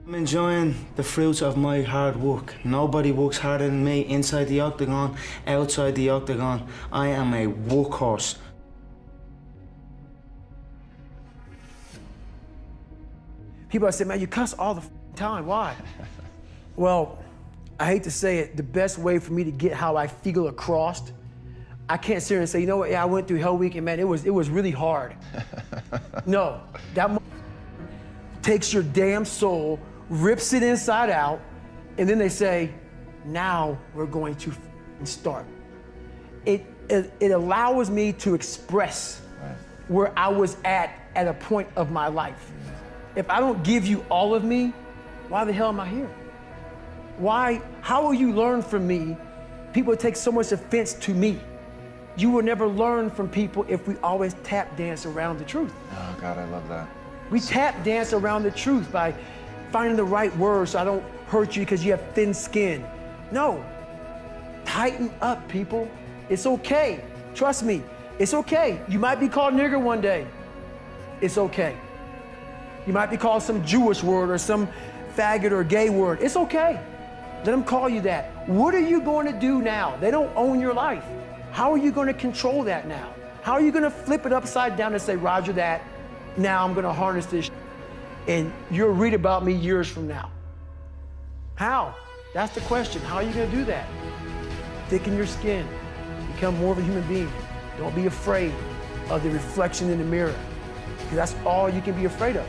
I'm enjoying the fruits of my hard work. Nobody works harder than me inside the octagon, outside the octagon. I am a workhorse. People say, man, you cuss all the time, why? Well, I hate to say it, the best way for me to get how I feel across, I can't sit here and say, you know what, yeah, I went through Hell Week and man, it was really hard. No, that takes your damn soul, rips it inside out, and then they say, now we're going to start. It allows me to express where I was at a point of my life. If I don't give you all of me, why the hell am I here? Why, how will you learn from me? People take so much offense to me. You will never learn from people if we always tap dance around the truth. Oh God, I love that. We tap dance around the truth by finding the right words so I don't hurt you because you have thin skin. No, tighten up, people. It's okay, trust me, it's okay. You might be called nigger one day, it's okay. You might be called some Jewish word or some faggot or gay word. It's okay. Let them call you that. What are you going to do now? They don't own your life. How are you going to control that now? How are you going to flip it upside down and say, Roger that, now I'm going to harness this and you'll read about me years from now? How? That's the question. How are you going to do that? Thicken your skin. Become more of a human being. Don't be afraid of the reflection in the mirror, because that's all you can be afraid of.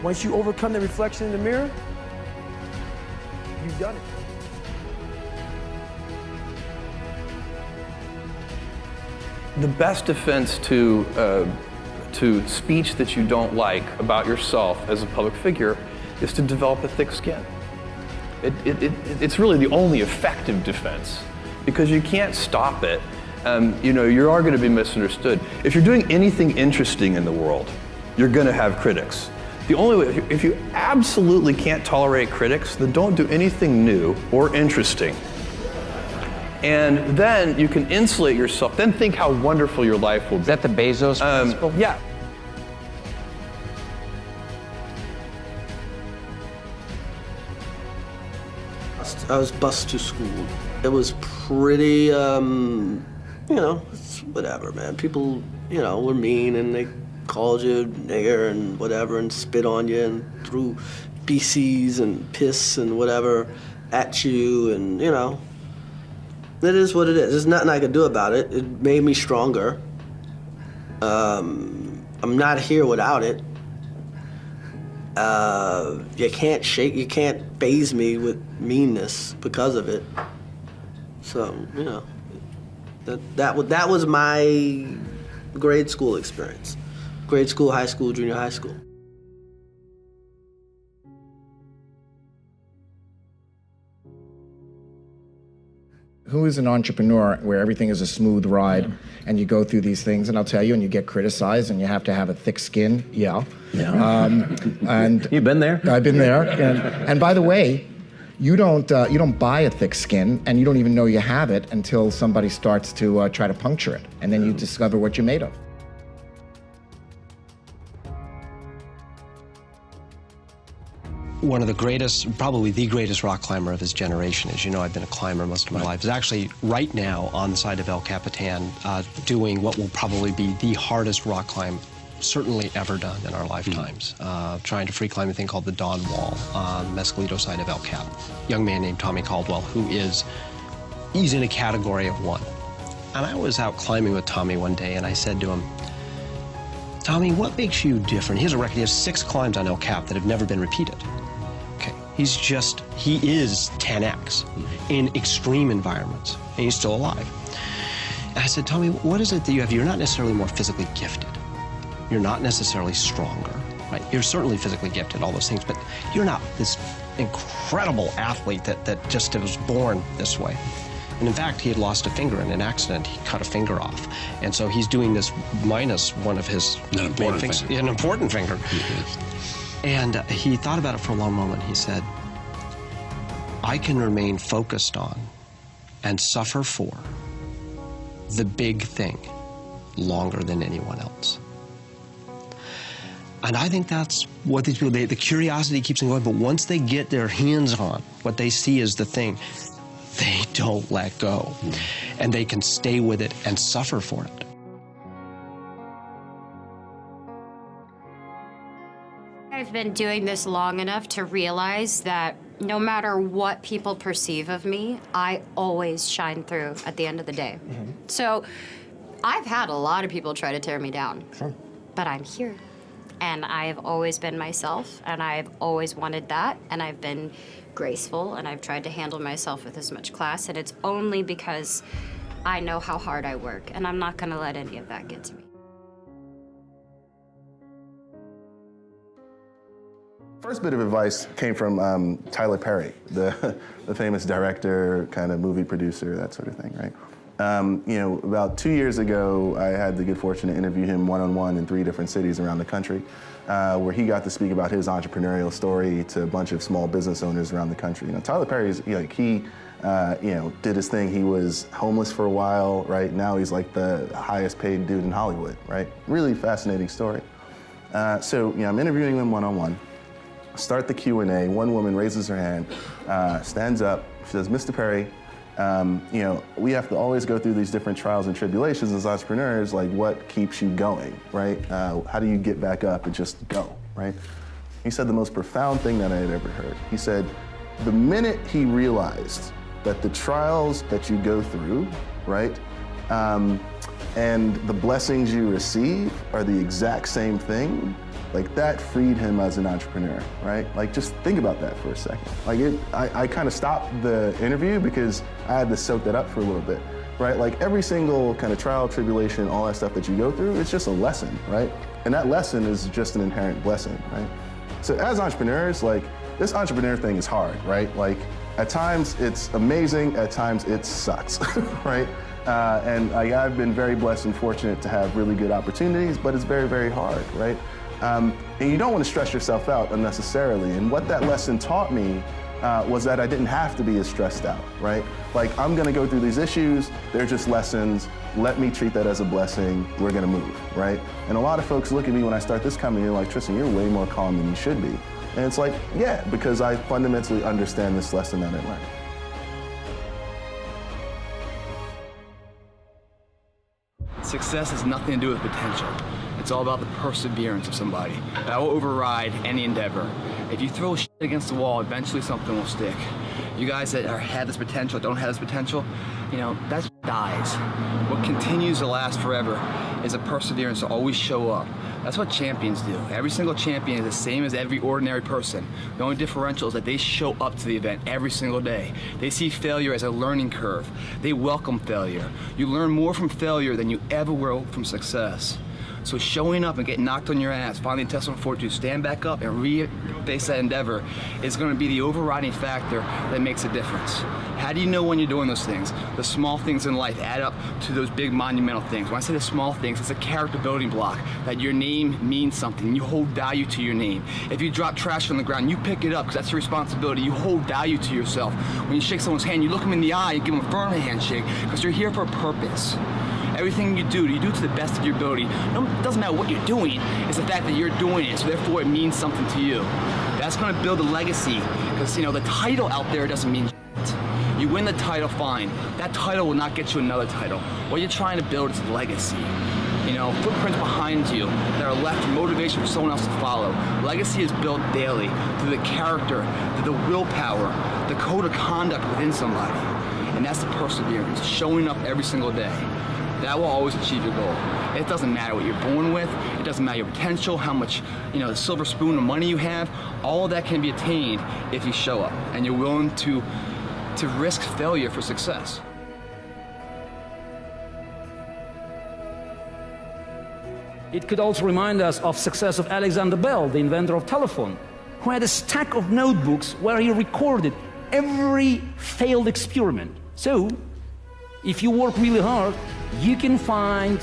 Once you overcome the reflection in the mirror, you've done it. The best defense to speech that you don't like about yourself as a public figure is to develop a thick skin. It's really the only effective defense, because you can't stop it. You know, you are going to be misunderstood. If you're doing anything interesting in the world, you're going to have critics. The only way, if you absolutely can't tolerate critics, then don't do anything new or interesting. And then you can insulate yourself. Then think how wonderful your life will be. Is that the Bezos principle? Yeah. I was bused to school. It was pretty, you know, it's whatever, man. People, you know, were mean and they called you nigger and whatever and spit on you and threw BCs and piss and whatever at you, and, you know, it is what it is. There's nothing I could do about it. It made me stronger. I'm not here without it. You can't faze me with meanness because of it. So, you know, that was my grade school experience. Grade school, high school, junior high school. Who is an entrepreneur where everything is a smooth ride and you go through these things, and I'll tell you, and you get criticized and you have to have a thick skin? Yeah. And You've been there? I've been there. And by the way, you don't buy a thick skin, and you don't even know you have it until somebody starts to try to puncture it, and then you discover what you're made of. One of the greatest, probably the greatest rock climber of his generation. As you know, I've been a climber most of my life. Is actually right now on the side of El Capitan doing what will probably be the hardest rock climb certainly ever done in our lifetimes. Trying to free climb a thing called the Dawn Wall on the Mescalito side of El Cap. Young man named Tommy Caldwell, he's in a category of one. And I was out climbing with Tommy one day and I said to him, Tommy, what makes you different? He has a record, he has 6 climbs on El Cap that have never been repeated. Okay, he is 10X in extreme environments, and he's still alive. And I said, Tommy, what is it that you have? You're not necessarily more physically gifted. You're not necessarily stronger, right? You're certainly physically gifted, all those things, but you're not this incredible athlete that just was born this way. And in fact, he had lost a finger in an accident. He cut a finger off. And so he's doing this minus one of his main fingers. An important finger. And he thought about it for a long moment. He said, I can remain focused on and suffer for the big thing longer than anyone else. And I think that's what these people, the curiosity keeps them going, but once they get their hands on what they see as the thing, they don't let go. And they can stay with it and suffer for it. I've been doing this long enough to realize that no matter what people perceive of me, I always shine through at the end of the day. So I've had a lot of people try to tear me down, but I'm here. And I've always been myself, and I've always wanted that, and I've been graceful, and I've tried to handle myself with as much class, and it's only because I know how hard I work, and I'm not gonna let any of that get to me. First bit of advice came from Tyler Perry, the famous director, kind of movie producer, that sort of thing, right? You know, about 2 years ago, I had the good fortune to interview him one-on-one in 3 different cities around the country, where he got to speak about his entrepreneurial story to a bunch of small business owners around the country. You know, Tyler Perry's, you know, he did his thing. He was homeless for a while, right? Now he's like the highest paid dude in Hollywood, right? Really fascinating story. So, you know, I'm interviewing him one-on-one. Start the Q&A. One woman raises her hand, stands up. She says, "Mr. Perry, you know, we have to always go through these different trials and tribulations as entrepreneurs. Like, what keeps you going, right? How do you get back up and just go, right?" He said the most profound thing that I had ever heard. He said, the minute he realized that the trials that you go through, right, and the blessings you receive are the exact same thing, like that freed him as an entrepreneur, right? Like, just think about that for a second. Like, I kind of stopped the interview because I had to soak that up for a little bit, right? Like, every single kind of trial, tribulation, all that stuff that you go through, it's just a lesson, right? And that lesson is just an inherent blessing, right? So as entrepreneurs, like, this entrepreneur thing is hard, right? Like, at times it's amazing, at times it sucks, right? And I've been very blessed and fortunate to have really good opportunities, but it's very, very hard, right? And you don't want to stress yourself out unnecessarily. And what that lesson taught me was that I didn't have to be as stressed out, right? Like, I'm gonna go through these issues, they're just lessons, let me treat that as a blessing, we're gonna move, right? And a lot of folks look at me when I start this company, they're like, "Tristan, you're way more calm than you should be." And it's like, yeah, because I fundamentally understand this lesson that I learned. Success has nothing to do with potential. It's all about the perseverance of somebody. That will override any endeavor. If you throw shit against the wall, eventually something will stick. You guys that have this potential, don't have this potential, you know, that dies. What continues to last forever is a perseverance to always show up. That's what champions do. Every single champion is the same as every ordinary person. The only differential is that they show up to the event every single day. They see failure as a learning curve. They welcome failure. You learn more from failure than you ever will from success. So showing up and getting knocked on your ass, finding intestinal fortitude, stand back up and re-face that endeavor is going to be the overriding factor that makes a difference. How do you know when you're doing those things? The small things in life add up to those big monumental things. When I say the small things, it's a character building block, that your name means something. You hold value to your name. If you drop trash on the ground, you pick it up because that's your responsibility. You hold value to yourself. When you shake someone's hand, you look them in the eye, you give them a firm handshake because you're here for a purpose. Everything you do to the best of your ability. It doesn't matter what you're doing, it's the fact that you're doing it, so therefore it means something to you. That's going to build a legacy, because, you know, the title out there doesn't mean shit. You win the title, fine. That title will not get you another title. What you're trying to build is a legacy. You know, footprints behind you that are left motivation for someone else to follow. Legacy is built daily through the character, through the willpower, the code of conduct within somebody. And that's the perseverance, showing up every single day. That will always achieve your goal. It doesn't matter what you're born with, it doesn't matter your potential, how much, you know, the silver spoon of money you have, all of that can be attained if you show up and you're willing to risk failure for success. It could also remind us of success of Alexander Bell, the inventor of telephone, who had a stack of notebooks where he recorded every failed experiment. So, if you work really hard, you can find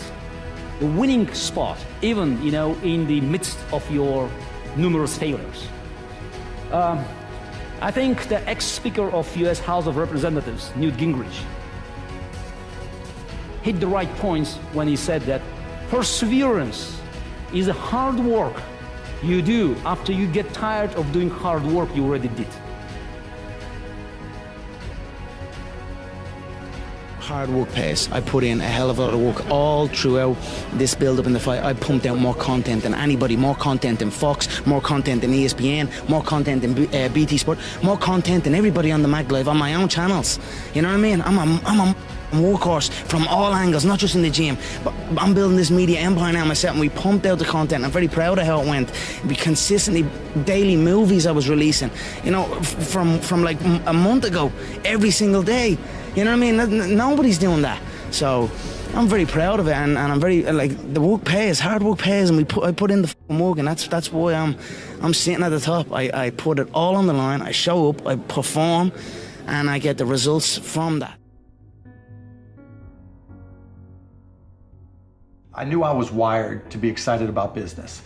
the winning spot, even, you know, in the midst of your numerous failures. I think the ex-Speaker of US House of Representatives, Newt Gingrich, hit the right points when he said that perseverance is a hard work You do, after you get tired of doing hard work you already did. Hard work pays. I put in a hell of a lot of work all throughout this build-up in the fight. I pumped out more content than anybody, more content than Fox, more content than ESPN, more content than BT Sport, more content than everybody on the Mag Live on my own channels. You know what I mean? I'm a workhorse from all angles, not just in the gym. But I'm building this media empire now myself, and we pumped out the content. I'm very proud of how it went. We consistently, daily movies I was releasing, you know, from like a month ago, every single day. You know what I mean? Nobody's doing that. So I'm very proud of it, and I'm very, like, the work pays, hard work pays, and I put in the f***ing work, and that's why I'm sitting at the top. I put it all on the line, I show up, I perform, and I get the results from that. I knew I was wired to be excited about business.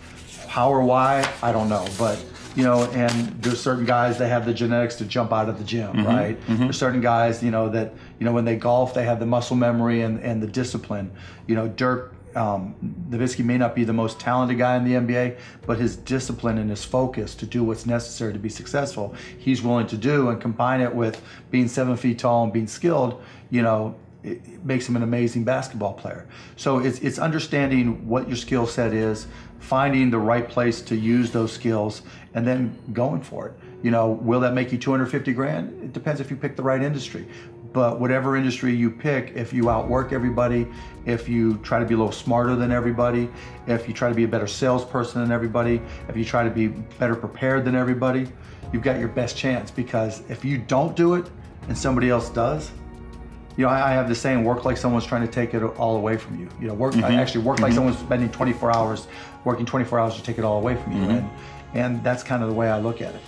How or why, I don't know, but you know, and there's certain guys that have the genetics to jump out of the gym, right? There's certain guys, you know, that, you know, when they golf, they have the muscle memory and the discipline. You know, Dirk Nowitzki may not be the most talented guy in the NBA, but his discipline and his focus to do what's necessary to be successful, he's willing to do, and combine it with being 7 feet tall and being skilled, you know, it makes him an amazing basketball player. So it's understanding what your skill set is, finding the right place to use those skills, and then going for it. You know, will that make you 250 grand? It depends if you pick the right industry. But whatever industry you pick, if you outwork everybody, if you try to be a little smarter than everybody, if you try to be a better salesperson than everybody, if you try to be better prepared than everybody, you've got your best chance. Because if you don't do it and somebody else does, you know, I have the saying, work like someone's trying to take it all away from you. You know, I actually work like someone's spending 24 hours, working 24 hours to take it all away from you. And that's kind of the way I look at it.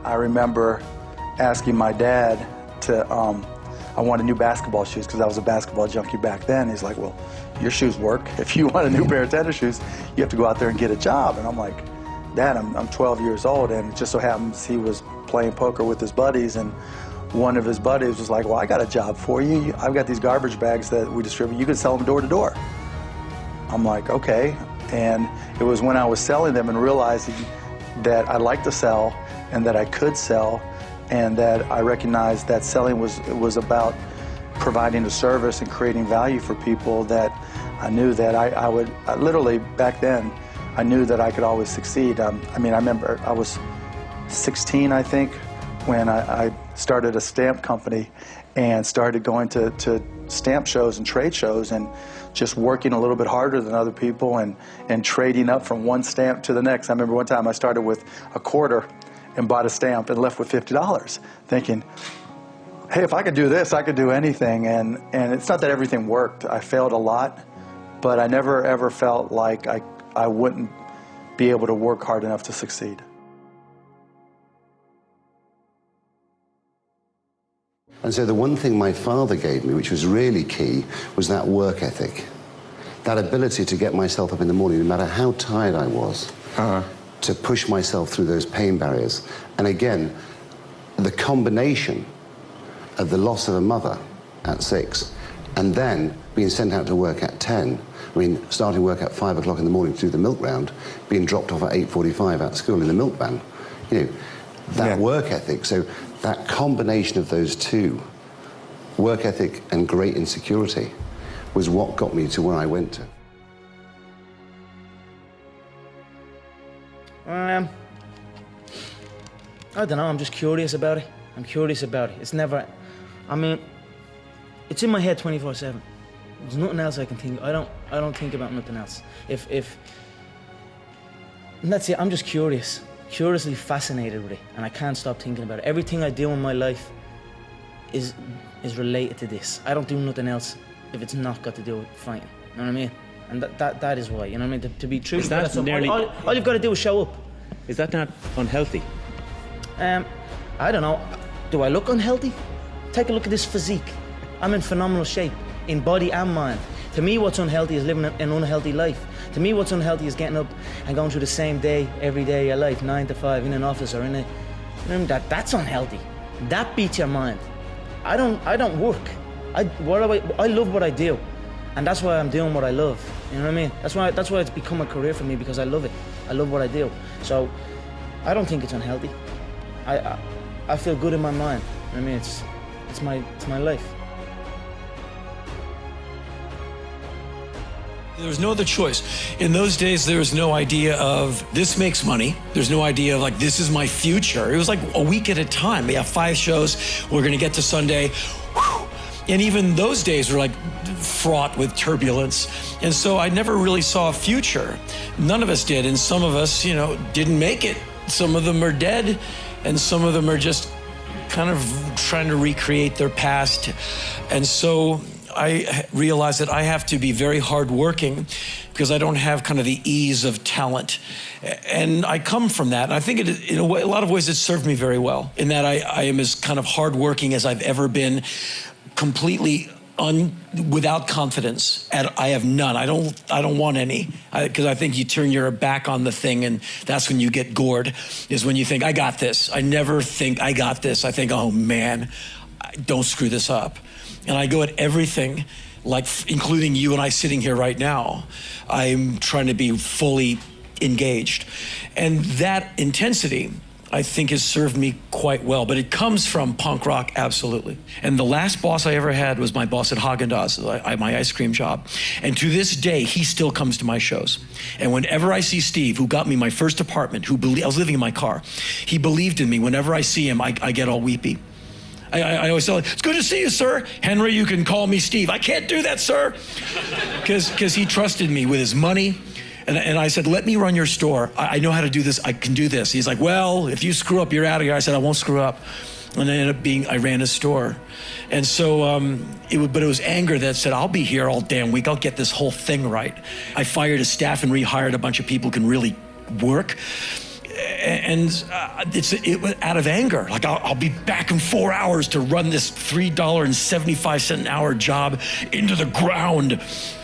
I remember asking my dad to, I wanted new basketball shoes because I was a basketball junkie back then. He's like, well, your shoes work. If you want a new pair of tennis shoes, you have to go out there and get a job. And I'm like, Dad, I'm 12 years old, and it just so happens he was playing poker with his buddies, and one of his buddies was like, well, I got a job for you. I've got these garbage bags that we distribute. You can sell them door to door. I'm like, okay. And it was when I was selling them and realizing that I liked to sell and that I could sell, and that I recognized that selling was about providing a service and creating value for people, that I knew that I would literally, back then, I knew that I could always succeed. I mean, I remember I was 16, I think, when I started a stamp company and started going to stamp shows and trade shows and just working a little bit harder than other people and trading up from one stamp to the next. I remember one time I started with a quarter and bought a stamp and left with $50, thinking, hey, if I could do this, I could do anything. And it's not that everything worked. I failed a lot, but I never ever felt like I wouldn't be able to work hard enough to succeed. And so the one thing my father gave me, which was really key, was that work ethic. That ability to get myself up in the morning, no matter how tired I was, to push myself through those pain barriers. And again, the combination of the loss of a mother at 6 and then being sent out to work at 10, I mean, starting work at 5 o'clock in the morning to do the milk round, being dropped off at 8:45 at school in the milk van, you know, that work ethic. So that combination of those two, work ethic and great insecurity, was what got me to where I went to. I don't know, I'm just curious about it. I'm curious about it. It's never, I mean, it's in my head 24/7. There's nothing else I can think. I don't think about nothing else. And that's it. I'm just curious, curiously fascinated with it, and I can't stop thinking about it. Everything I do in my life is related to this. I don't do nothing else if it's not got to do with fighting. You know what I mean? And that is why. You know what I mean? To be true. Is that nearly... all you've got to do is show up. Is that not unhealthy? I don't know. Do I look unhealthy? Take a look at this physique. I'm in phenomenal shape, in body and mind. To me, what's unhealthy is living an unhealthy life. To me, what's unhealthy is getting up and going through the same day, every day of your life, 9 to 5, in an office or in a... You know, that's unhealthy. That beats your mind. I don't work. I love what I do. And that's why I'm doing what I love. You know what I mean? That's why it's become a career for me, because I love it. I love what I do. So I don't think it's unhealthy. I feel good in my mind. I mean, it's my life. There was no other choice. In those days, there was no idea of this makes money. There's no idea of like, this is my future. It was like a week at a time. We have 5 shows. We're going to get to Sunday. Whew. And even those days were like fraught with turbulence. And so I never really saw a future. None of us did. And some of us, you know, didn't make it. Some of them are dead. And some of them are just kind of trying to recreate their past. And so I realized that I have to be very hardworking because I don't have kind of the ease of talent. And I come from that. And I think in a way, a lot of ways it served me very well, in that I am as kind of hardworking as I've ever been, completely without confidence. I have none. I don't want any, because I think you turn your back on the thing, and that's when you get gored, is when you think, I got this. I never think I got this. I think, oh man, don't screw this up. And I go at everything, like including you and I sitting here right now. I'm trying to be fully engaged. And that intensity, I think, has served me quite well, but it comes from punk rock, absolutely. And the last boss I ever had was my boss at Haagen-Dazs, my ice cream job. And to this day, he still comes to my shows. And whenever I see Steve, who got me my first apartment, I was living in my car, he believed in me. Whenever I see him, I get all weepy. I always tell him, it's good to see you, sir. Henry, you can call me Steve. I can't do that, sir. Because he trusted me with his money. And I said, let me run your store. I know how to do this. I can do this. He's like, well, if you screw up, you're out of here. I said, I won't screw up. And I ran his store. And so, but it was anger that said, I'll be here all damn week. I'll get this whole thing right. I fired his staff and rehired a bunch of people who can really work. And it was out of anger. Like, I'll be back in 4 hours to run this $3.75 an hour job into the ground.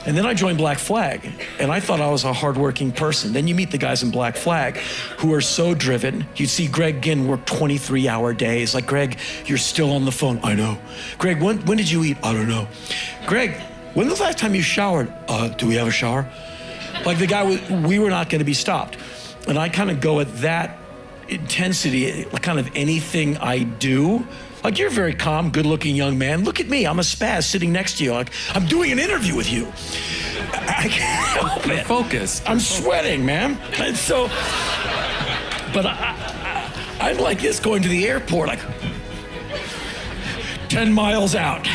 And then I joined Black Flag, and I thought I was a hardworking person. Then you meet the guys in Black Flag who are so driven. You see Greg Ginn work 23-hour days. Like, Greg, you're still on the phone. I know. Greg, when did you eat? I don't know. Greg, when was the last time you showered? Do we have a shower? Like, the guy, we were not going to be stopped. And I kind of go at that intensity, kind of anything I do. Like, you're a very calm, good-looking young man. Look at me, I'm a spaz sitting next to you. Like, I'm doing an interview with you. I can't help it. Focus. I'm sweating, man. And so, but I'm like this going to the airport, like 10 miles out.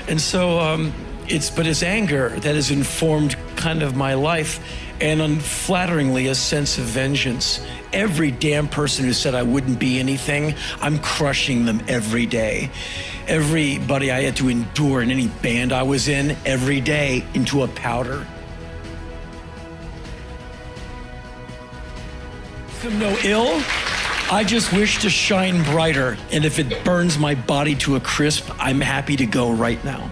And so, it's anger that has informed kind of my life, and unflatteringly, a sense of vengeance. Every damn person who said I wouldn't be anything, I'm crushing them every day. Everybody I had to endure in any band I was in, every day, into a powder. I'm no ill. I just wish to shine brighter, and if it burns my body to a crisp, I'm happy to go right now.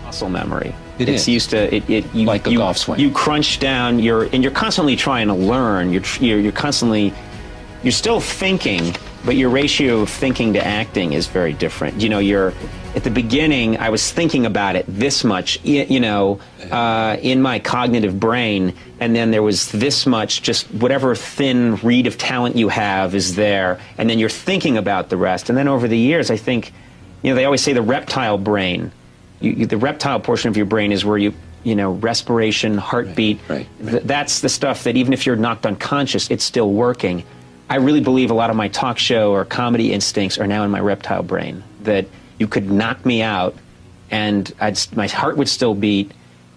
Muscle memory. It's used to you, like a golf swing. You crunch down. You're constantly trying to learn. You're still thinking, but your ratio of thinking to acting is very different. You know, at the beginning, I was thinking about it this much, in my cognitive brain, and then there was this much, just whatever thin reed of talent you have is there, and then you're thinking about the rest. And then over the years, I think, they always say the reptile brain. The reptile portion of your brain is where respiration, heartbeat. Right. That's the stuff that even if you're knocked unconscious, it's still working. I really believe a lot of my talk show or comedy instincts are now in my reptile brain. That you could knock me out, and my heart would still beat,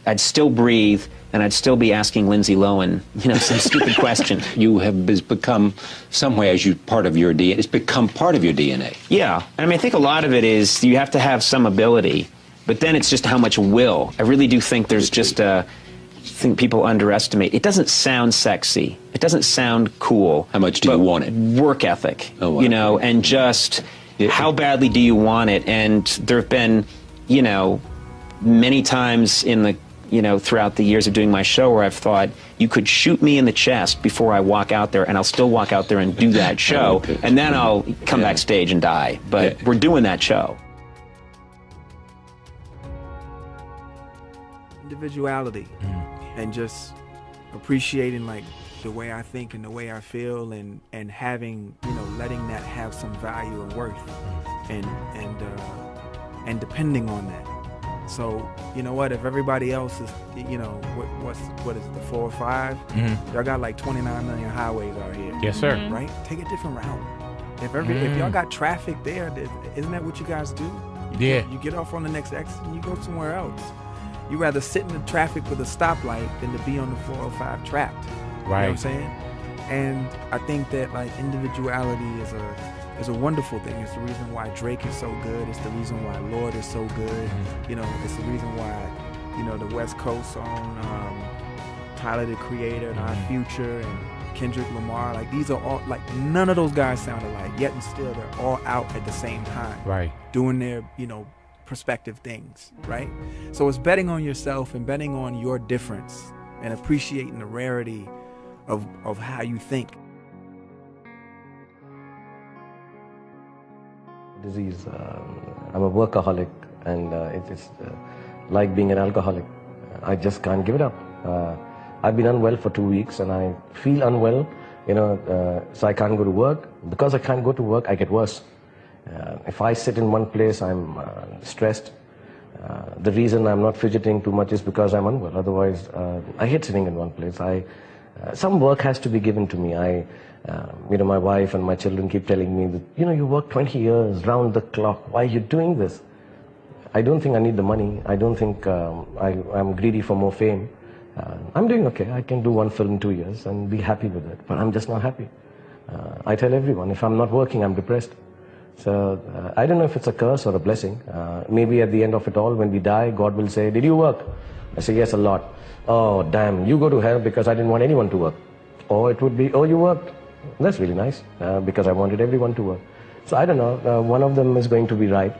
I'd still breathe, and I'd still be asking Lindsay Lohan, some stupid question. You have become, some way, part of your DNA. It's become part of your DNA. Yeah, I mean, I think a lot of it is you have to have some ability. But then it's just how much will. I really do think there's just I think people underestimate. It doesn't sound sexy. It doesn't sound cool. How much do you want it? Work ethic, and just how badly do you want it? And there have been, many times in the, throughout the years of doing my show where I've thought, you could shoot me in the chest before I walk out there, and I'll still walk out there and do that show, and then I'll come backstage and die. But we're doing that show. individuality and just appreciating like the way I think and the way I feel, and having, you know, letting that have some value and worth, and depending on that. So, you know what, if everybody else is, you know, what is it, the 4 or 5? Y'all got like 29 million highways out here. Yes, sir. Right? Take a different route. If y'all got traffic there, isn't that what you guys do? You get off on the next exit and you go somewhere else. You rather sit in the traffic with a stoplight than to be on the 405 trapped. Right. You know what I'm saying? And I think that like individuality is a wonderful thing. It's the reason why Drake is so good. It's the reason why Lord is so good. You know, it's the reason why, you know, the West Coast on Tyler the Creator and Our Future and Kendrick Lamar, like these are all, like none of those guys sound alike, yet and still they're all out at the same time. Right. Doing their, you know, perspective things, right? So it's betting on yourself and betting on your difference and appreciating the rarity of how you think. Disease. I'm a workaholic, and it's like being an alcoholic. I just can't give it up. I've been unwell for 2 weeks, and I feel unwell, you know, so I can't go to work. Because I can't go to work, I get worse. If I sit in one place, I'm stressed. The reason I'm not fidgeting too much is because I'm unwell. Otherwise, I hate sitting in one place. Some work has to be given to me. You know, my wife and my children keep telling me that, you know, you work 20 years round the clock. Why are you doing this? I don't think I need the money. I don't think I'm greedy for more fame. I'm doing okay. I can do one film in 2 years and be happy with it. But I'm just not happy. I tell everyone, if I'm not working, I'm depressed. So I don't know if it's a curse or a blessing. Maybe at the end of it all, when we die, God will say, did you work? I say, yes, a lot. Oh, damn, you go to hell because I didn't want anyone to work. Or it would be, oh, you worked. That's really nice, because I wanted everyone to work. So I don't know, one of them is going to be right.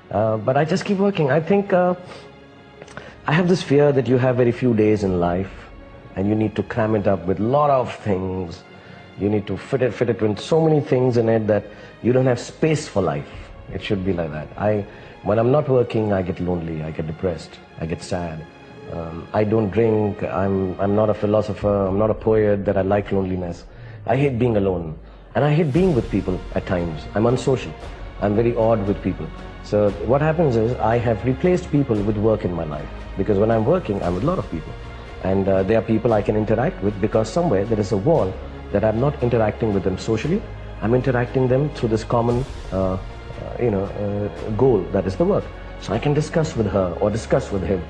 But I just keep working. I think I have this fear that you have very few days in life and you need to cram it up with a lot of things. You need to fit it with so many things in it that you don't have space for life. It should be like that. When I'm not working, I get lonely, I get depressed, I get sad. I don't drink, I'm not a philosopher, I'm not a poet, that I like loneliness. I hate being alone. And I hate being with people at times. I'm unsocial. I'm very odd with people. So what happens is I have replaced people with work in my life. Because when I'm working, I'm with a lot of people. And there are people I can interact with because somewhere there is a wall that I'm not interacting with them socially. I'm interacting them through this common goal, that is the work. So I can discuss with her or discuss with him.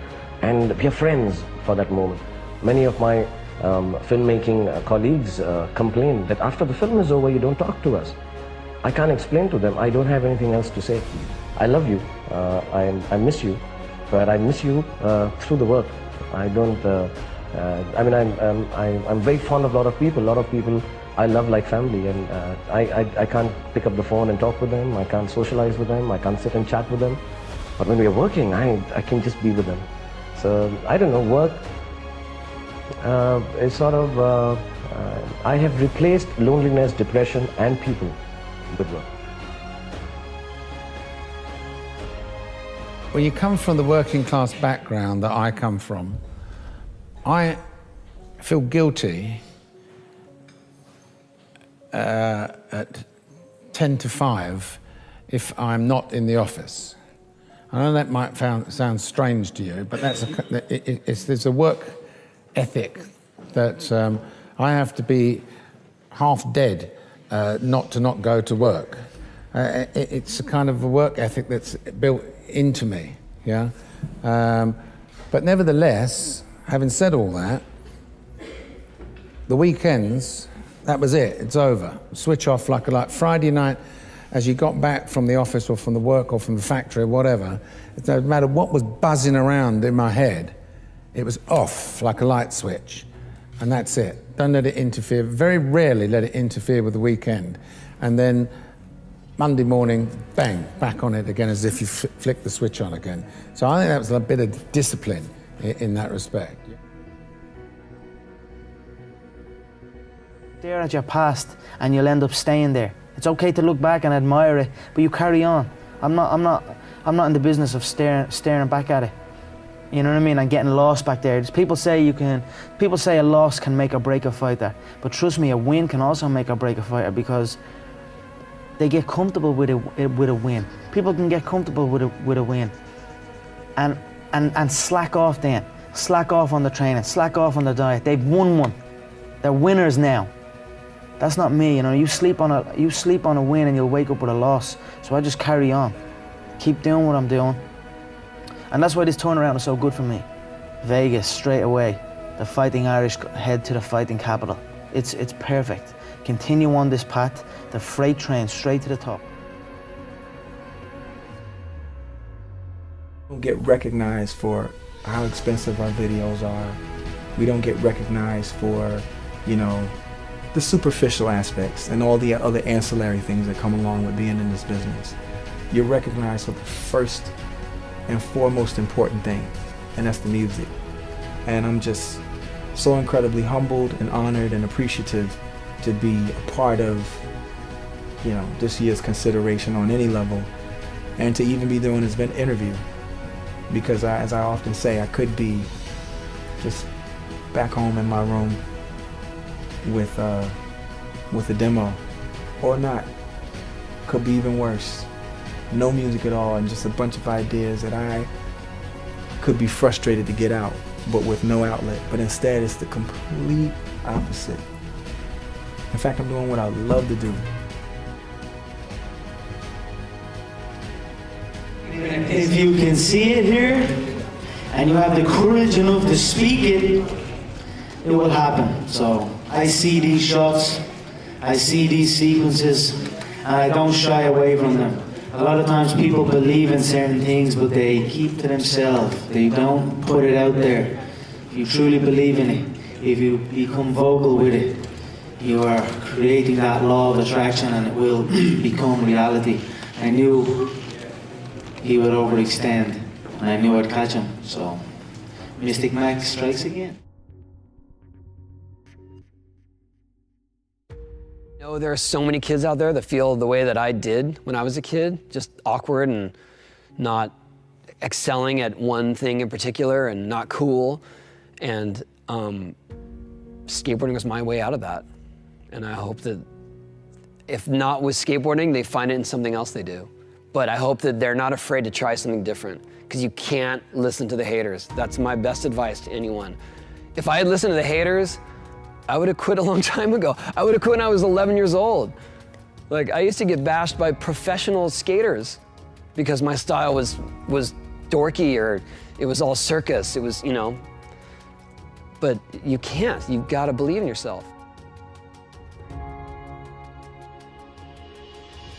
And we are friends for that moment. Many of my filmmaking colleagues complain that after the film is over, you don't talk to us. I can't explain to them. I don't have anything else to say. I love you. I miss you. But I miss you through the work. I don't, I'm very fond of a lot of people. A lot of people I love like family. And I can't pick up the phone and talk with them. I can't socialize with them. I can't sit and chat with them. But when we are working, I can just be with them. So I don't know, work is sort of, I have replaced loneliness, depression, and people with work. Well, you come from the working class background that I come from. I feel guilty at 10 to 5 if I'm not in the office. I know that might sound strange to you, but there's a work ethic that I have to be half dead not to go to work. It's a kind of a work ethic that's built into me, yeah? But nevertheless, having said all that, the weekends, that was it, it's over. Switch off like Friday night, as you got back from the office or from the work or from the factory or whatever, it doesn't matter what was buzzing around in my head, it was off like a light switch. And that's it. Don't let it interfere, very rarely let it interfere with the weekend. And then Monday morning, bang, back on it again as if you flick the switch on again. So I think that was a bit of discipline in that respect. Stare at your past and you'll end up staying there. It's okay to look back and admire it, but you carry on. I'm not in the business of staring back at it. You know what I mean? And getting lost back there. People say a loss can make or break a fighter, but trust me, a win can also make or break a fighter because they get comfortable with a win. People can get comfortable with a win, and slack off then. Slack off on the training. Slack off on the diet. They've won one. They're winners now. That's not me. You know, you sleep on a win and you'll wake up with a loss. So I just carry on, keep doing what I'm doing. And that's why this turnaround is so good for me. Vegas, straight away. The Fighting Irish head to the fighting capital. It's perfect. Continue on this path, the freight train straight to the top. We don't get recognized for how expensive our videos are. We don't get recognized for, you know, the superficial aspects and all the other ancillary things that come along with being in this business. You're recognized for the first and foremost important thing, and that's the music. And I'm just so incredibly humbled and honored and appreciative to be a part of, you know, this year's consideration on any level, and to even be doing this interview. Because as I often say, I could be just back home in my room with a demo, or not. Could be even worse. No music at all, and just a bunch of ideas that I could be frustrated to get out, but with no outlet. But instead, it's the complete opposite. In fact, I'm doing what I love to do. If you can see it here, and you have the courage enough to speak it, it will happen. So I see these shots, I see these sequences, and I don't shy away from them. A lot of times people believe in certain things, but they keep to themselves. They don't put it out there. If you truly believe in it, if you become vocal with it, you are creating that law of attraction, and it will become reality. I knew he would overextend, and I knew I'd catch him. So Mystic Mac strikes again. You know, there are so many kids out there that feel the way that I did when I was a kid, just awkward and not excelling at one thing in particular and not cool. And skateboarding was my way out of that. And I hope that if not with skateboarding, they find it in something else they do. But I hope that they're not afraid to try something different, because you can't listen to the haters. That's my best advice to anyone. If I had listened to the haters, I would have quit a long time ago. I would have quit when I was 11 years old. Like, I used to get bashed by professional skaters because my style was dorky, or it was all circus. It was, you know. But you can't. You've got to believe in yourself.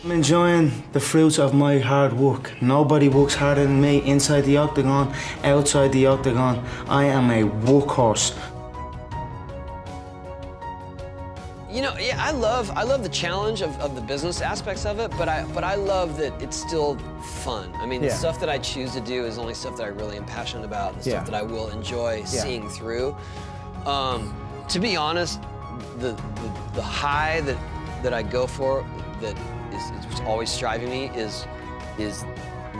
I'm enjoying the fruits of my hard work. Nobody works harder than me inside the octagon, outside the octagon. I am a workhorse. You know, yeah, I love the challenge of the business aspects of it, but I love that it's still fun. I mean, the stuff that I choose to do is only stuff that I really am passionate about, and stuff that I will enjoy seeing through. To be honest, the high that I go for, that is always striving me, is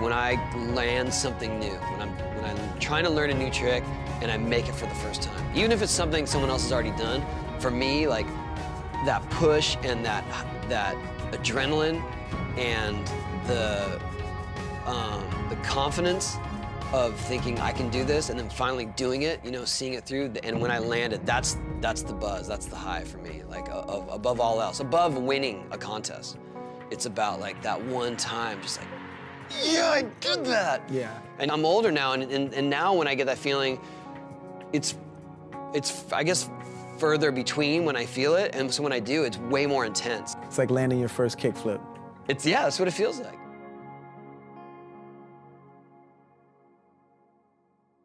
when I land something new, when I'm trying to learn a new trick and I make it for the first time. Even if it's something someone else has already done, for me, like, that push and that adrenaline and the confidence of thinking I can do this, and then finally doing it, you know, seeing it through, and when I land it, that's the buzz, that's the high for me, like, above all else, above winning a contest. It's about, like, that one time, just like, yeah, I did that. Yeah. And I'm older now, and now when I get that feeling, it's I guess, further between when I feel it, and so when I do, it's way more intense. It's like landing your first kickflip. Yeah, that's what it feels like.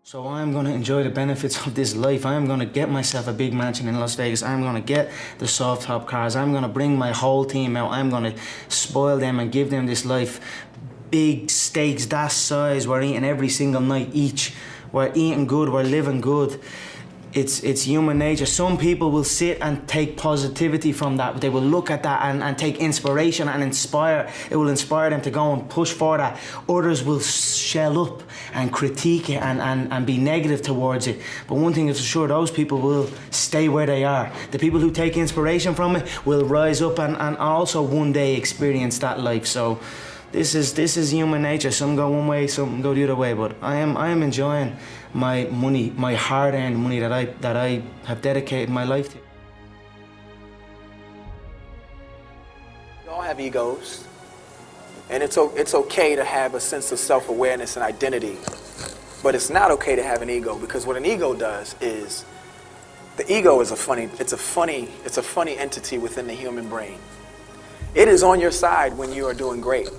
So I'm going to enjoy the benefits of this life. I'm going to get myself a big mansion in Las Vegas. I'm going to get the soft top cars. I'm going to bring my whole team out. I'm going to spoil them and give them this life. Big steaks that size. We're eating every single night each. We're eating good. We're living good. it's human nature. Some people will sit and take positivity from that. They will look at that and take inspiration and inspire. It will inspire them to go and push for that. Others will shell up and critique it and be negative towards it. But one thing is for sure, those people will stay where they are. The people who take inspiration from it will rise up and also one day experience that life. So this is human nature. Some go one way, some go the other way. But I am enjoying my money, my hard-earned money that I have dedicated my life to. We all have egos, and it's okay to have a sense of self-awareness and identity, but it's not okay to have an ego, because what an ego does is, the ego is a funny entity within the human brain. It is on your side when you are doing great.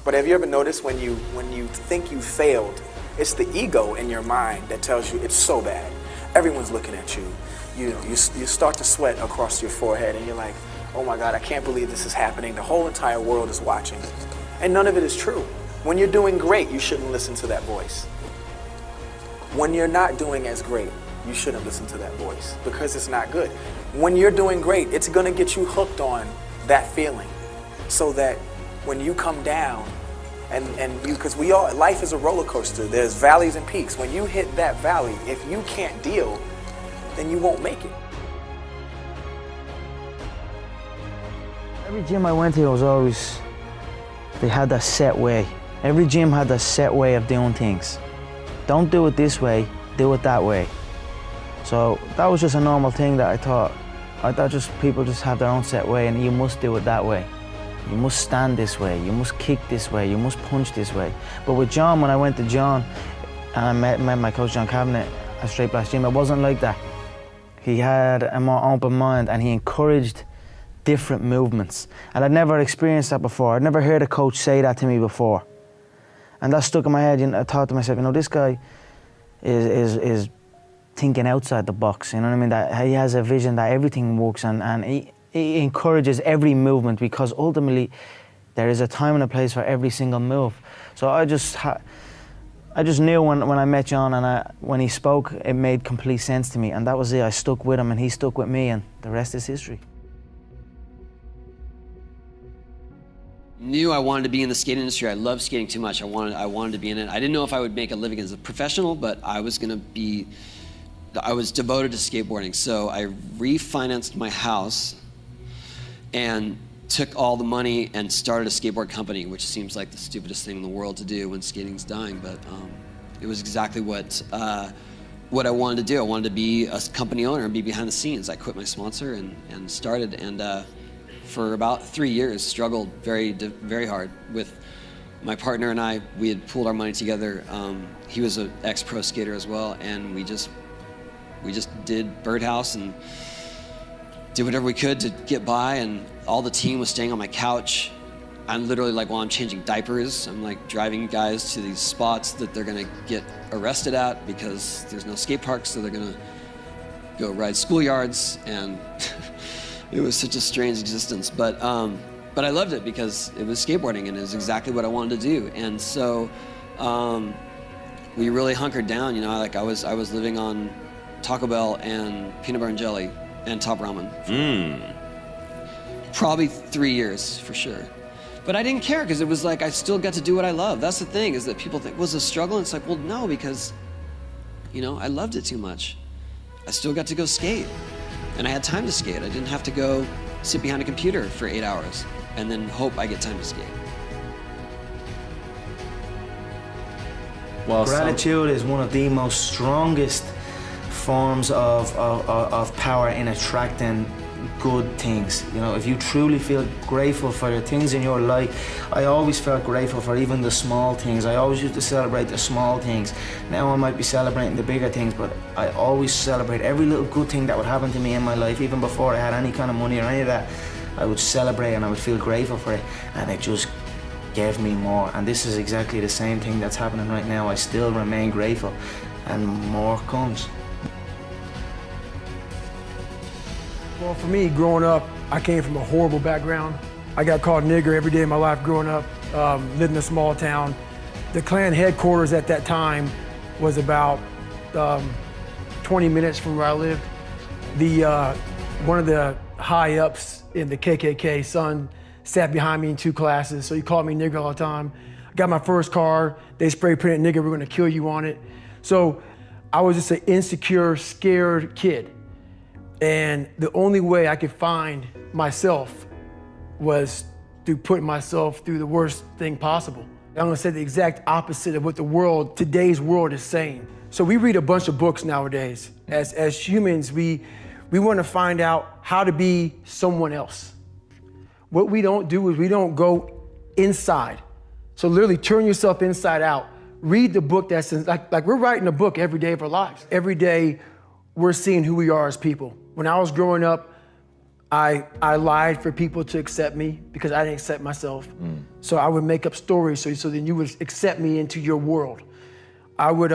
But have you ever noticed when you think you failed, it's the ego in your mind that tells you it's so bad. Everyone's looking at you. You start to sweat across your forehead and you're like, oh my God, I can't believe this is happening. The whole entire world is watching. And none of it is true. When you're doing great, you shouldn't listen to that voice. When you're not doing as great, you shouldn't listen to that voice because it's not good. When you're doing great, it's gonna get you hooked on that feeling so that when you come down, because life is a roller coaster. There's valleys and peaks. When you hit that valley, if you can't deal, then you won't make it. Every gym I went to was always, they had that set way. Every gym had that set way of doing things. Don't do it this way, do it that way. So that was just a normal thing that I thought just people just have their own set way and you must do it that way. You must stand this way, you must kick this way, you must punch this way. But with John, when I went to John, and I met my coach John Cabinet at Straight Blast Gym, it wasn't like that. He had a more open mind and he encouraged different movements. And I'd never experienced that before. I'd never heard a coach say that to me before. And that stuck in my head. I thought to myself, this guy is thinking outside the box, you know what I mean? That he has a vision that everything works and he encourages every movement, because ultimately there is a time and a place for every single move. So I just knew when I met John and when he spoke, it made complete sense to me, and that was it. I stuck with him and he stuck with me, and the rest is history. Knew I wanted to be in the skate industry. I love skating too much. I wanted to be in it. I didn't know if I would make a living as a professional, but I was devoted to skateboarding. So I refinanced my house and took all the money and started a skateboard company, which seems like the stupidest thing in the world to do when skating's dying, but it was exactly what I wanted to do. I wanted to be a company owner and be behind the scenes. I quit my sponsor and started, and for about 3 years struggled very, very hard with my partner and I. We had pooled our money together. He was an ex-pro skater as well, and we just did Birdhouse and did whatever we could to get by, and all the team was staying on my couch. I'm literally like, while I'm changing diapers, I'm like driving guys to these spots that they're gonna get arrested at because there's no skate parks, so they're gonna go ride schoolyards, and it was such a strange existence. But I loved it because it was skateboarding and it was exactly what I wanted to do. And so we really hunkered down, I was living on Taco Bell and peanut butter and jelly and Top Ramen. Probably 3 years for sure. But I didn't care because it was like I still got to do what I love. That's the thing, is that people think, was it a struggle? And it's like, well, no, because, I loved it too much. I still got to go skate. And I had time to skate. I didn't have to go sit behind a computer for 8 hours and then hope I get time to skate. Well, gratitude is one of the most strongest forms of power in attracting good things. If you truly feel grateful for the things in your life, I always felt grateful for even the small things. I always used to celebrate the small things. Now I might be celebrating the bigger things, but I always celebrate every little good thing that would happen to me in my life. Even before I had any kind of money or any of that, I would celebrate and I would feel grateful for it, and it just gave me more. And this is exactly the same thing that's happening right now. I still remain grateful, and more comes. Well, for me, growing up, I came from a horrible background. I got called nigger every day of my life growing up, lived in a small town. The Klan headquarters at that time was about 20 minutes from where I lived. One of the high ups in the KKK, son, sat behind me in 2 classes, so he called me nigger all the time. I got my first car, they spray painted nigger, we're gonna kill you on it. So I was just an insecure, scared kid. And the only way I could find myself was through putting myself through the worst thing possible. I'm gonna say the exact opposite of what the world, today's world, is saying. So we read a bunch of books nowadays. As humans, we wanna find out how to be someone else. What we don't do is we don't go inside. So literally turn yourself inside out. Read the book that's like we're writing a book every day of our lives. Every day we're seeing who we are as people. When I was growing up, I lied for people to accept me because I didn't accept myself. So I would make up stories so then you would accept me into your world. I would,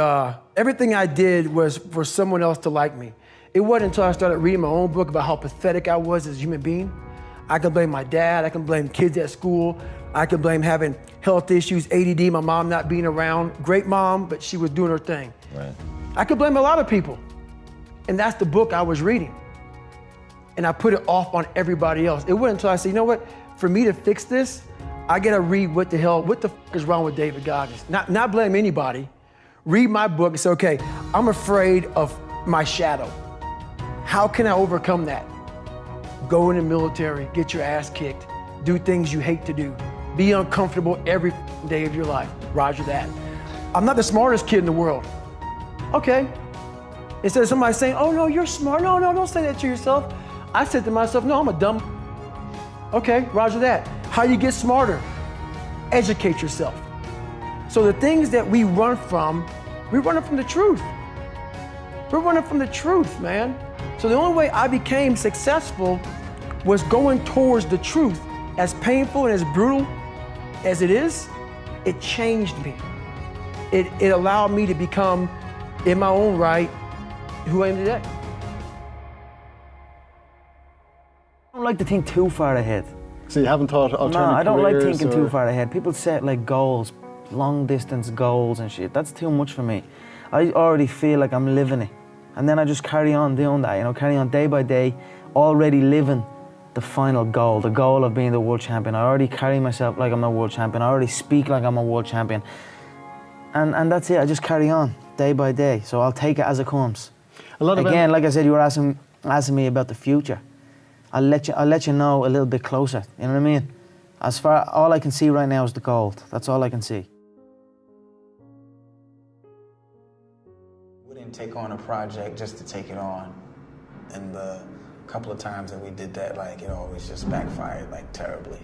everything I did was for someone else to like me. It wasn't until I started reading my own book about how pathetic I was as a human being. I can blame my dad, I can blame kids at school, I can blame having health issues, ADD, my mom not being around. Great mom, but she was doing her thing. Right. I could blame a lot of people. And that's the book I was reading. And I put it off on everybody else. It wasn't until I said, you know what, for me to fix this, I gotta read what the f is wrong with David Goggins. Not blame anybody. Read my book and say, okay, I'm afraid of my shadow. How can I overcome that? Go in the military, get your ass kicked, do things you hate to do, be uncomfortable every day of your life. Roger that. I'm not the smartest kid in the world. Okay. Instead of somebody saying, oh no, you're smart. No, don't say that to yourself. I said to myself, no, I'm a dumb. Okay, roger that. How you get smarter? Educate yourself. So the things that we run from the truth. We're running from the truth, man. So the only way I became successful was going towards the truth. As painful and as brutal as it is, it changed me. It allowed me to become, in my own right, who I am today. I don't like to think too far ahead. So you haven't thought alternative No, I don't like careers thinking or... too far ahead. People set like goals, long distance goals and shit. That's too much for me. I already feel like I'm living it. And then I just carry on doing that, carry on day by day, already living the final goal, the goal of being the world champion. I already carry myself like I'm a world champion. I already speak like I'm a world champion. And that's it, I just carry on day by day. So I'll take it as it comes. Again, like I said, you were asking me about the future. I'll let you know a little bit closer, you know what I mean? All I can see right now is the gold. That's all I can see. We didn't take on a project just to take it on. And the couple of times that we did that, it always just backfired terribly.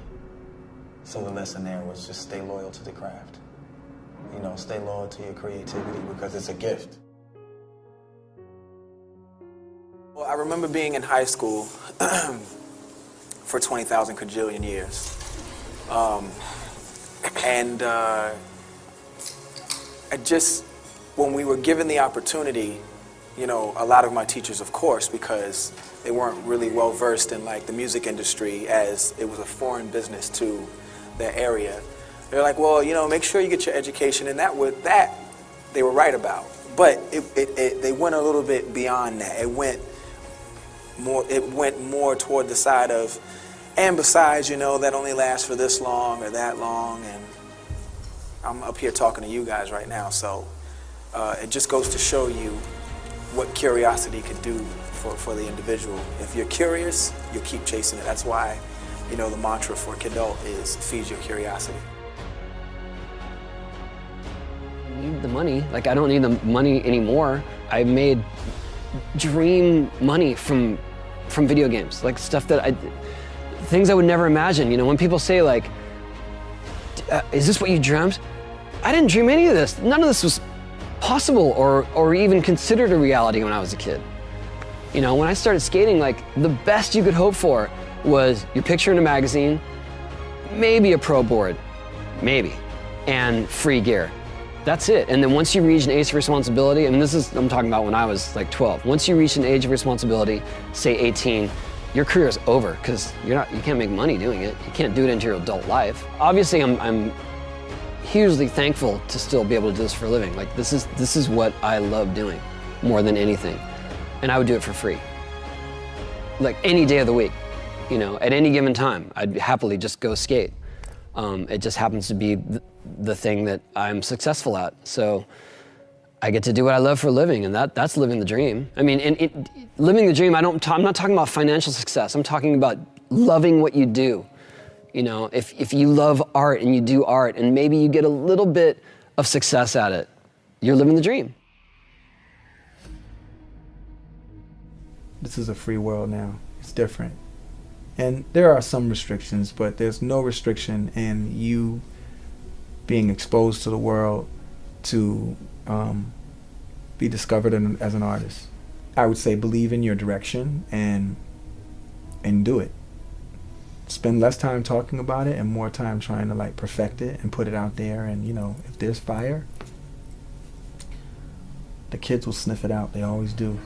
So the lesson there was just stay loyal to the craft. Stay loyal to your creativity because it's a gift. Well, I remember being in high school for 20,000 kajillion years. When we were given the opportunity, a lot of my teachers, of course, because they weren't really well versed in the music industry, as it was a foreign business to their area. They're like, well, make sure you get your education, and that they were right about. But they went a little bit beyond that. It went more toward the side of, and besides, that only lasts for this long or that long, and I'm up here talking to you guys right now, so it just goes to show you what curiosity could do for the individual. If you're curious, you keep chasing it. That's why, the mantra for Kidult is feed your curiosity. I need the money. I don't need the money anymore. I made dream money from video games, stuff that things I would never imagine. When people say is this what you dreamt? I didn't dream any of this. None of this was possible or even considered a reality when I was a kid. When I started skating, the best you could hope for was your picture in a magazine, maybe a pro board, maybe, and free gear. That's it. And then once you reach an age of responsibility, and I'm talking about when I was 12. Once you reach an age of responsibility, say 18, your career is over because you can't make money doing it. You can't do it into your adult life. Obviously, I'm hugely thankful to still be able to do this for a living. This is what I love doing more than anything. and I would do it for free. Like any day of the week, you know, at any given time, I'd happily just go skate. It just happens to be the thing that I'm successful at. So I get to do what I love for a living, and that's living the dream. I mean, living the dream, I'm not talking about financial success. I'm talking about loving what you do. You know, if you love art and you do art and maybe you get a little bit of success at it, you're living the dream. This is a free world now. It's different. And there are some restrictions, but there's no restriction in you being exposed to the world to be discovered as an artist. I would say believe in your direction and do it. Spend less time talking about it and more time trying to like perfect it and put it out there. And you know, if there's fire, the kids will sniff it out. They always do.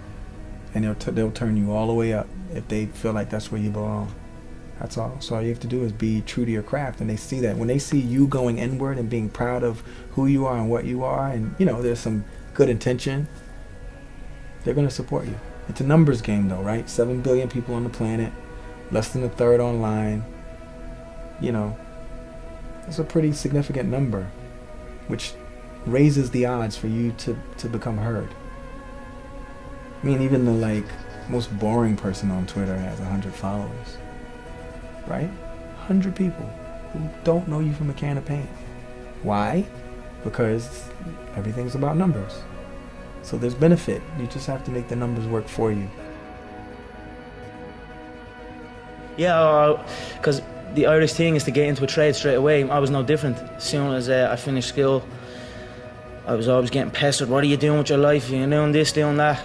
And they'll turn you all the way up if they feel like that's where you belong. That's all. So all you have to do is be true to your craft, and they see that. When they see you going inward and being proud of who you are and what you are, and you know, there's some good intention, they're gonna support you. It's a numbers game though, right? 7 billion people on the planet, less than a third online. You know, it's a pretty significant number, which raises the odds for you to become heard. I mean, even the like most boring person on Twitter has 100 followers, right? 100 people who don't know you from a can of paint. Why? Because everything's about numbers. So there's benefit. You just have to make the numbers work for you. Yeah, because the Irish thing is to get into a trade straight away. I was no different. As soon as I finished school, I was always getting pestered. What are you doing with your life? You're doing this, doing that.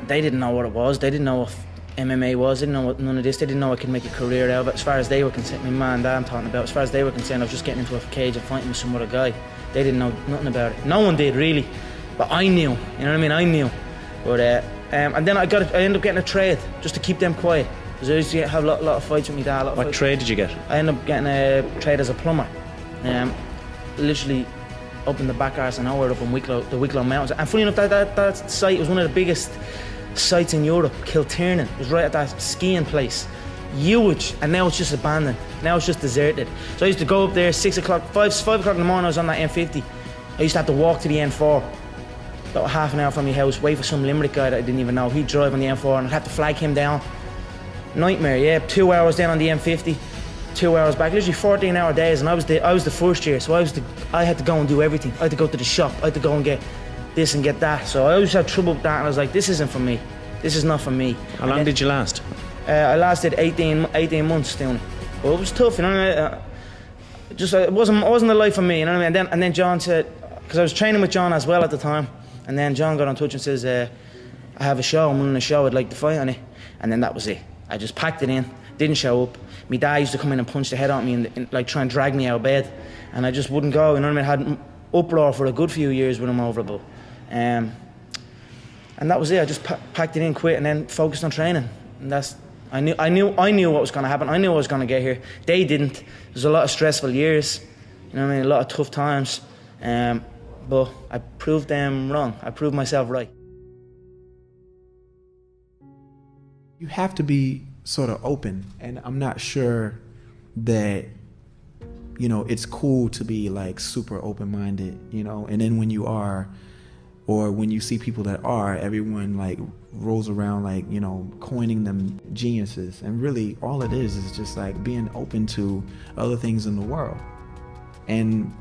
They didn't know what it was. They didn't know what MMA was. They didn't know what none of this. They didn't know I could make a career out of it. As far as they were concerned, my man and dad I'm talking about, as far as they were concerned, I was just getting into a cage and fighting with some other guy. They didn't know nothing about it. No one did, really. But I knew, you know what I mean? I knew. But and then I ended up getting a trade just to keep them quiet. Because I used to have a lot of fights with my dad. What trade did you get? I ended up getting a trade as a plumber. Literally up in the back arse of nowhere, up in the Wicklow Mountains. And funny enough, that site was one of the biggest sites in Europe, Kiltiernan. It was right at that skiing place. Huge, and now it's just abandoned. Now it's just deserted. So I used to go up there 6 o'clock, 5 o'clock in the morning. I was on that M50. I used to have to walk to the N4, about half an hour from my house, wait for some Limerick guy that I didn't even know. He'd drive on the M4 and I'd have to flag him down. Nightmare, yeah. 2 hours down on the M50, 2 hours back. Literally 14-hour days, and I was the first year, so I had to go and do everything. I had to go to the shop. I had to go and get this and get that. So I always had trouble with that, and I was like, this isn't for me. This is not for me. How long did you last? I lasted 18 months doing it. But it was tough, you know what I mean? It wasn't a life for me, you know what I mean? And then John said, because I was training with John as well at the time, and then John got in touch and says, I have a show, I'm running a show, I'd like to fight on it. And then that was it. I just packed it in, didn't show up. My dad used to come in and punch the head out of me and like try and drag me out of bed, and I just wouldn't go, you know what I mean? I had uproar for a good few years with him over it. And that was it. I just packed it in, quit, and then focused on training. And I knew what was going to happen. I knew I was going to get here. They didn't. There's a lot of stressful years, you know what I mean? A lot of tough times. But I proved them wrong. I proved myself right. You have to be sort of open, and I'm not sure that, you know, it's cool to be like super open-minded, you know, and then when you are, or when you see people that are, everyone like rolls around like, you know, coining them geniuses, and really all it is just like being open to other things in the world. And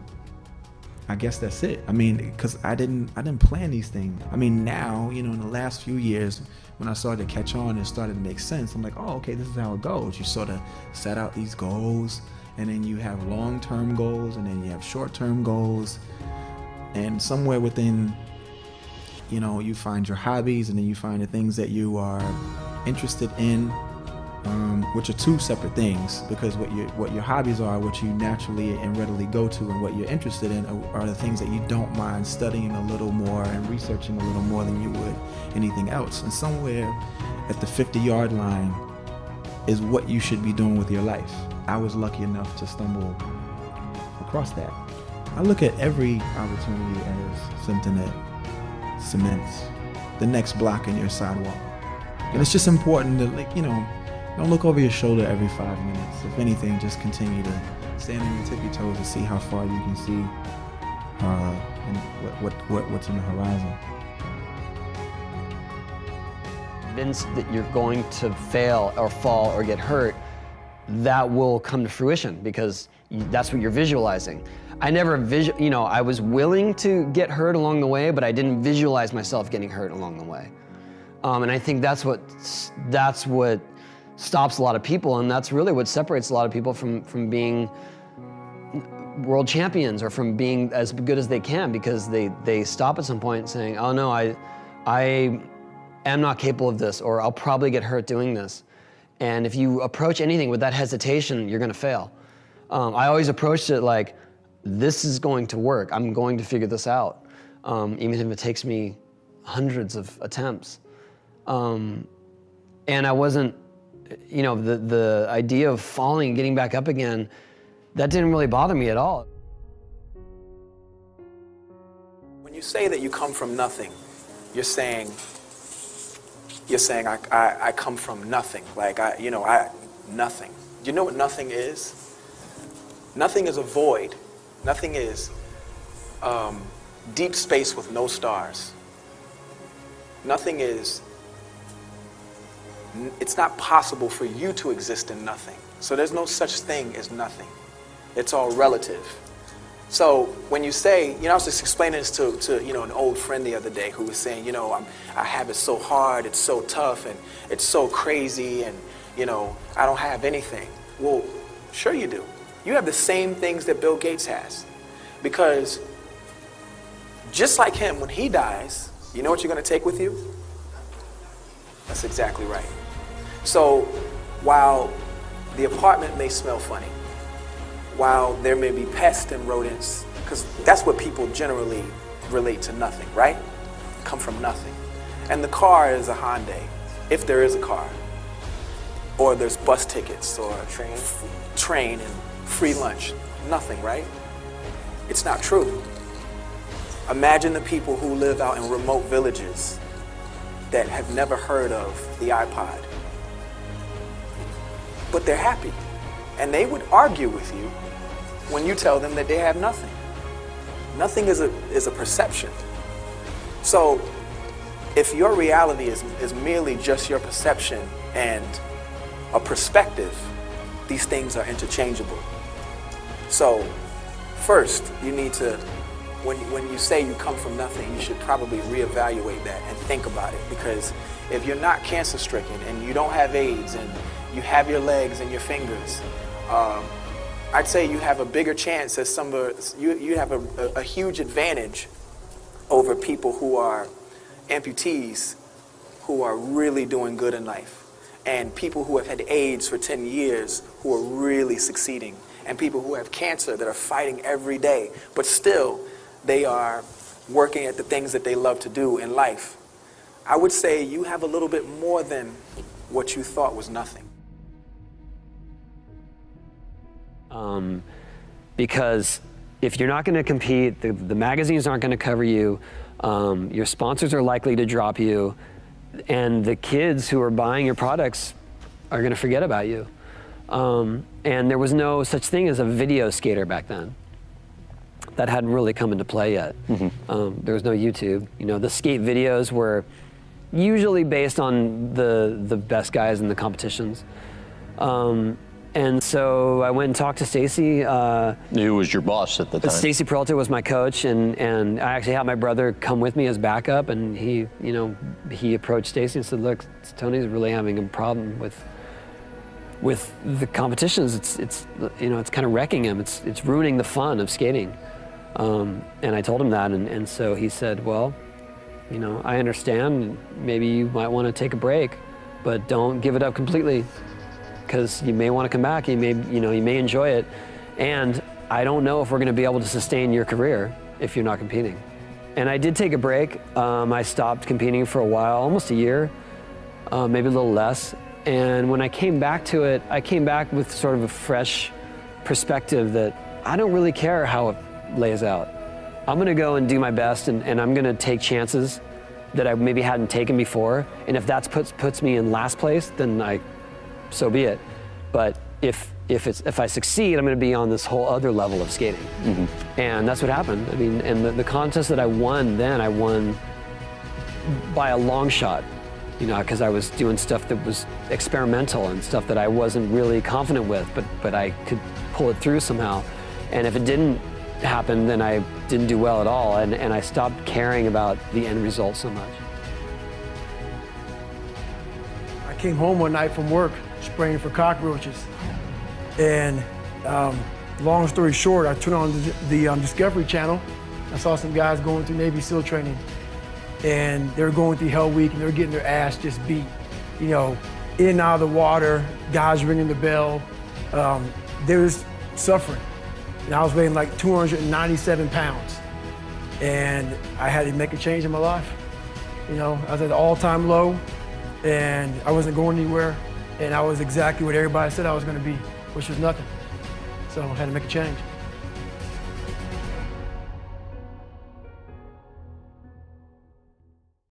I guess that's it. I mean, because I didn't plan these things. I mean, now, you know, in the last few years, when I started to catch on and started to make sense, I'm like, oh, okay, this is how it goes. You sort of set out these goals, and then you have long-term goals, and then you have short-term goals, and somewhere within, you know, you find your hobbies, and then you find the things that you are interested in, which are two separate things, because what your hobbies are, what you naturally and readily go to, and what you're interested in are the things that you don't mind studying a little more and researching a little more than you would anything else. And somewhere at the 50-yard line is what you should be doing with your life. I was lucky enough to stumble across that. I look at every opportunity as something that cements the next block in your sidewalk. And it's just important to, like, you know, don't look over your shoulder every 5 minutes. If anything, just continue to stand on your tippy toes to see how far you can see and what's in the horizon. Convinced that you're going to fail or fall or get hurt, that will come to fruition because that's what you're visualizing. I never I was willing to get hurt along the way, but I didn't visualize myself getting hurt along the way. And I think that's what stops a lot of people, and that's really what separates a lot of people from being world champions or from being as good as they can, because they stop at some point saying, oh no, I am not capable of this, or I'll probably get hurt doing this. And if you approach anything with that hesitation, you're gonna fail. I always approached it like, this is going to work. I'm going to figure this out, even if it takes me hundreds of attempts. And I wasn't, you know, the idea of falling and getting back up again, that didn't really bother me at all. When you say that you come from nothing, you're saying I come from nothing. Like, nothing. Do you know what nothing is? Nothing is a void. Nothing is deep space with no stars. Nothing is, it's not possible for you to exist in nothing. So there's no such thing as nothing. It's all relative. So when you say, I was just explaining this to an old friend the other day who was saying, I have it so hard, it's so tough, and it's so crazy, and, I don't have anything. Well, sure you do. You have the same things that Bill Gates has. Because just like him, when he dies, you know what you're going to take with you? That's exactly right. So while the apartment may smell funny, while there may be pests and rodents, because that's what people generally relate to nothing, right? Come from nothing. And the car is a Hyundai, if there is a car. Or there's bus tickets, or train and free lunch. Nothing, right? It's not true. Imagine the people who live out in remote villages that have never heard of the iPod. But they're happy. And they would argue with you when you tell them that they have nothing. Nothing is a perception. So if your reality is merely just your perception and a perspective, these things are interchangeable. So first, you need to, when you say you come from nothing, you should probably reevaluate that and think about it. Because if you're not cancer stricken and you don't have AIDS and you have your legs and your fingers, I'd say you have a bigger chance as you have a huge advantage over people who are amputees who are really doing good in life, and people who have had AIDS for 10 years who are really succeeding, and people who have cancer that are fighting every day, but still they are working at the things that they love to do in life. I would say you have a little bit more than what you thought was nothing. Because if you're not going to compete, the magazines aren't going to cover you, your sponsors are likely to drop you, and the kids who are buying your products are going to forget about you. And there was no such thing as a video skater back then. That hadn't really come into play yet. Mm-hmm. There was no YouTube. The skate videos were usually based on the best guys in the competitions. And so I went and talked to Stacy. Who was your boss at the time? Stacy Peralta was my coach, and I actually had my brother come with me as backup, and he approached Stacy and said, "Look, Tony's really having a problem with the competitions. It's kind of wrecking him. It's ruining the fun of skating." And I told him that, and so he said, "Well, I understand. Maybe you might want to take a break, but don't give it up completely, because you may want to come back. You may enjoy it, and I don't know if we're going to be able to sustain your career if you're not competing." And I did take a break. I stopped competing for a while, almost a year, maybe a little less. And when I came back to it, I came back with sort of a fresh perspective that I don't really care how it lays out. I'm going to go and do my best, and I'm going to take chances, that I maybe hadn't taken before. And if that puts me in last place, then so be it. But if I succeed, I'm going to be on this whole other level of skating. And that's what happened. I mean, and the contest that I won then, I won by a long shot, you know, because I was doing stuff that was experimental and stuff that I wasn't really confident with, but I could pull it through somehow. And if it didn't happen, then I didn't do well at all, and I stopped caring about the end result so much. I came home one night from work spraying for cockroaches, and long story short, I turned on the Discovery Channel. I saw some guys going through Navy SEAL training, and they were going through Hell Week, and they were getting their ass just beat. You know, in and out of the water, guys ringing the bell. They was suffering. And I was weighing like 297 pounds. And I had to make a change in my life. You know, I was at an all-time low, and I wasn't going anywhere, and I was exactly what everybody said I was gonna be, which was nothing. So I had to make a change.